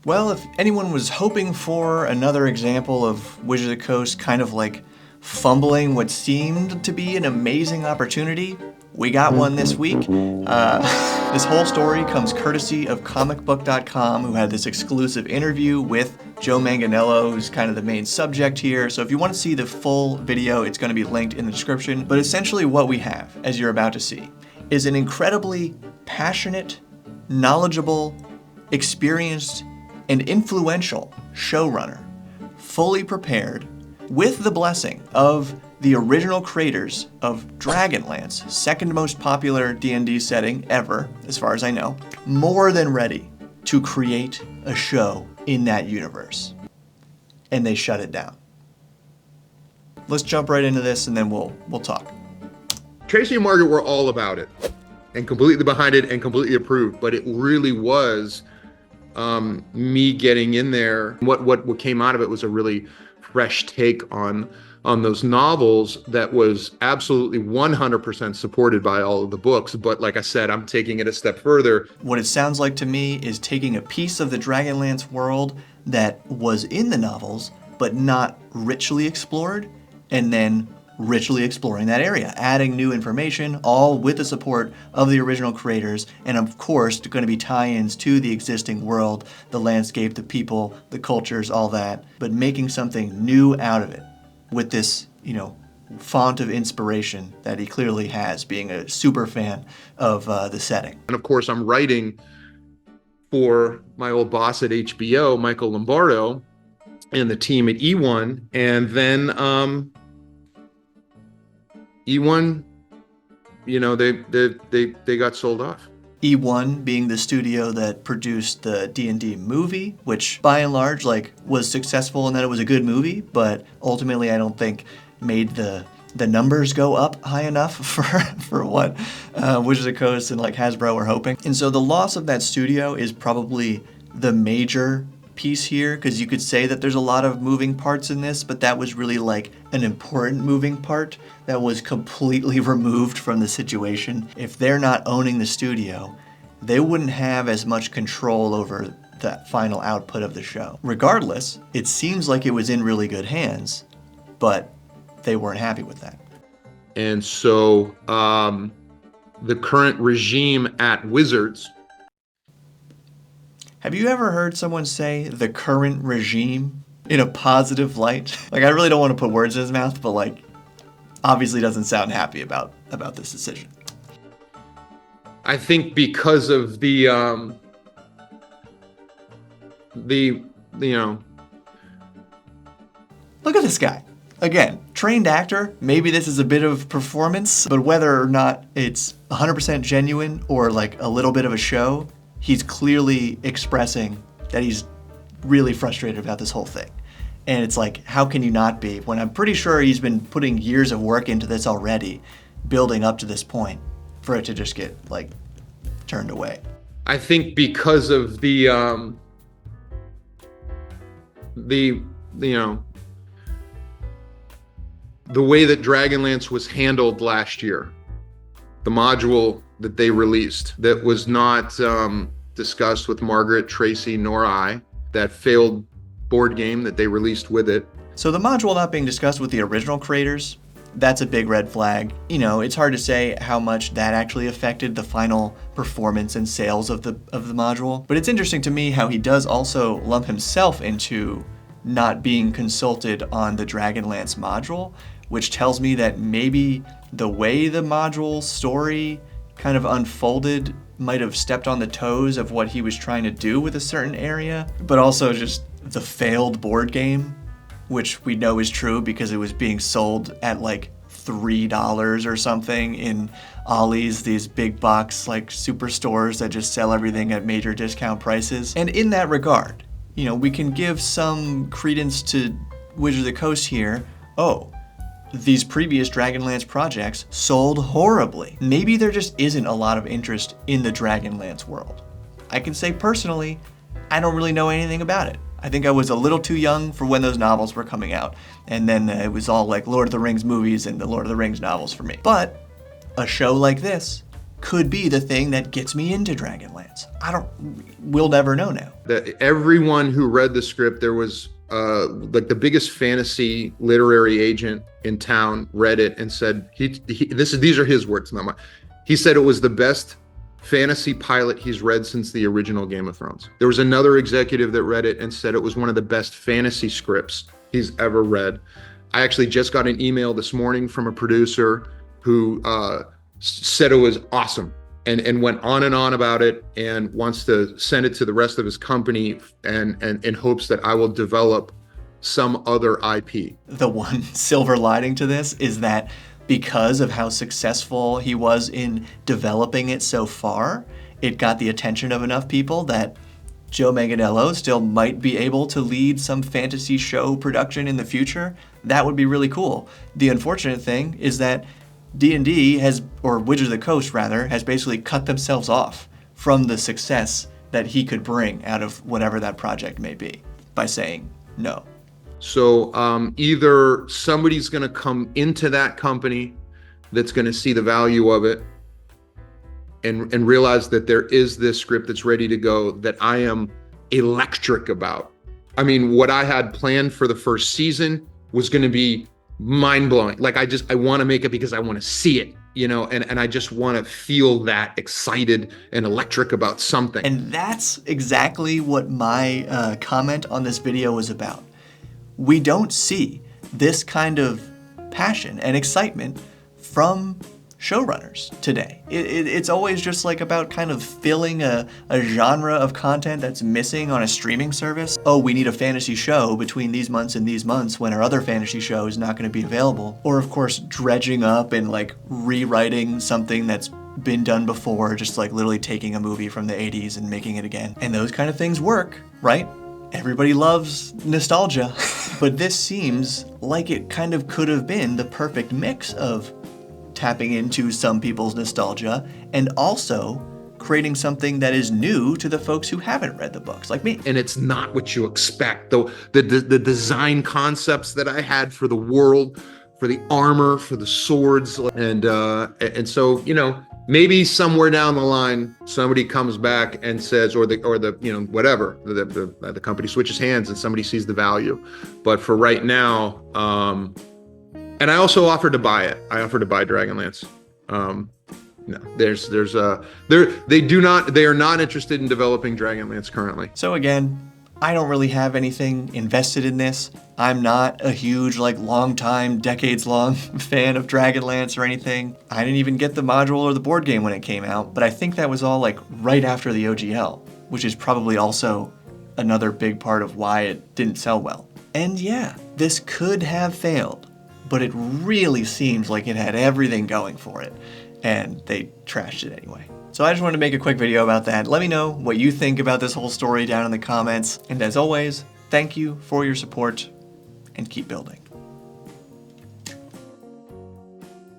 Well, if anyone was hoping for another example of Wizards of the Coast kind of like fumbling what seemed to be an amazing opportunity, we got one this week. This whole story comes courtesy of comicbook.com, who had this exclusive interview with Joe Manganiello, who's kind of the main subject here. So if you want to see the full video, it's going to be linked in the description. But essentially what we have, as you're about to see, is an incredibly passionate, knowledgeable, experienced, and influential showrunner, fully prepared, with the blessing of the original creators of Dragonlance, second most popular D&D setting ever, as far as I know, more than ready to create a show in that universe. And they shut it down. Let's jump right into this and then we'll talk. Tracy and Margaret were all about it and completely behind it and completely approved, but it really was me getting in there. What came out of it was a really fresh take on those novels that was absolutely 100% supported by all of the books. But like I said, I'm taking it a step further. What it sounds like to me is taking a piece of the Dragonlance world that was in the novels, but not richly explored, and then richly exploring that area, adding new information, all with the support of the original creators, and of course, going to be tie-ins to the existing world, the landscape, the people, the cultures, all that, but making something new out of it with this, font of inspiration that he clearly has, being a super fan of the setting. And of course, I'm writing for my old boss at HBO, Michael Lombardo, and the team at E1, and then E1, they got sold off. E1 being the studio that produced the D&D movie, which by and large was successful in that it was a good movie, but ultimately I don't think made the numbers go up high enough for what Wizards of the Coast and Hasbro were hoping. And so the loss of that studio is probably the major piece here, because you could say that there's a lot of moving parts in this, but that was really an important moving part that was completely removed from the situation. If they're not owning the studio, they wouldn't have as much control over the final output of the show. Regardless, it seems like it was in really good hands, but they weren't happy with that. And so the current regime at Wizards. Have you ever heard someone say the current regime in a positive light? I really don't want to put words in his mouth, but obviously doesn't sound happy about this decision. I think because of the Look at this guy. Again, trained actor, maybe this is a bit of performance, but whether or not it's 100% genuine or a little bit of a show, he's clearly expressing that he's really frustrated about this whole thing. And it's how can you not be, when I'm pretty sure he's been putting years of work into this already, building up to this point, for it to just get, turned away. I think because of the way that Dragonlance was handled last year, the module that they released that was not discussed with Margaret, Tracy, nor I, that failed board game that they released with it. So the module not being discussed with the original creators, that's a big red flag. It's hard to say how much that actually affected the final performance and sales of the module, but it's interesting to me how he does also lump himself into not being consulted on the Dragonlance module, which tells me that maybe the way the module story kind of unfolded might have stepped on the toes of what he was trying to do with a certain area, but also just the failed board game, which we know is true because it was being sold at $3 or something in Ollie's, these big box superstores that just sell everything at major discount prices. And in that regard, we can give some credence to Wizards of the Coast here. These previous Dragonlance projects sold horribly. Maybe there just isn't a lot of interest in the Dragonlance world. I can say personally, I don't really know anything about it. I think I was a little too young for when those novels were coming out. And then it was all Lord of the Rings movies and the Lord of the Rings novels for me. But a show like this could be the thing that gets me into Dragonlance. We'll never know now. Everyone who read the script, there was like the biggest fantasy literary agent in town read it and said, these are his words, not mine. He said it was the best fantasy pilot he's read since the original Game of Thrones. There was another executive that read it and said it was one of the best fantasy scripts he's ever read. I actually just got an email this morning from a producer who said it was awesome and went on and on about it and wants to send it to the rest of his company and in hopes that I will develop some other IP. The one silver lining to this is that because of how successful he was in developing it so far, it got the attention of enough people that Joe Manganiello still might be able to lead some fantasy show production in the future. That would be really cool. The unfortunate thing is that D&D or Wizards of the Coast rather, has basically cut themselves off from the success that he could bring out of whatever that project may be by saying no. So either somebody's going to come into that company that's going to see the value of it and realize that there is this script that's ready to go that I am electric about. I mean, what I had planned for the first season was going to be mind-blowing. Like I want to make it because I want to see it, you know, and I just want to feel that excited and electric about something. And that's exactly what my comment on this video was about. We don't see this kind of passion and excitement from showrunners today. It's always just like about kind of filling a genre of content that's missing on a streaming service. Oh, we need a fantasy show between these months and these months when our other fantasy show is not going to be available. Or of course, dredging up and like rewriting something that's been done before, just like literally taking a movie from the 80s and making it again. And those kind of things work, right? Everybody loves nostalgia. But this seems like it kind of could have been the perfect mix of tapping into some people's nostalgia and also creating something that is new to the folks who haven't read the books, like me. And it's not what you expect. The design concepts that I had for the world, for the armor, for the swords, and so, you know, maybe somewhere down the line somebody comes back and says, or the you know, whatever, the company switches hands and somebody sees the value. But for right now, and I also offered to buy it. I offered to buy Dragonlance. No, they are not interested in developing Dragonlance currently. So again, I don't really have anything invested in this. I'm not a huge, like, long-time, decades-long fan of Dragonlance or anything. I didn't even get the module or the board game when it came out, but I think that was all, like, right after the OGL, which is probably also another big part of why it didn't sell well. And yeah, this could have failed, but it really seems like it had everything going for it, and they trashed it anyway. So I just wanted to make a quick video about that. Let me know what you think about this whole story down in the comments. And as always, thank you for your support, and keep building.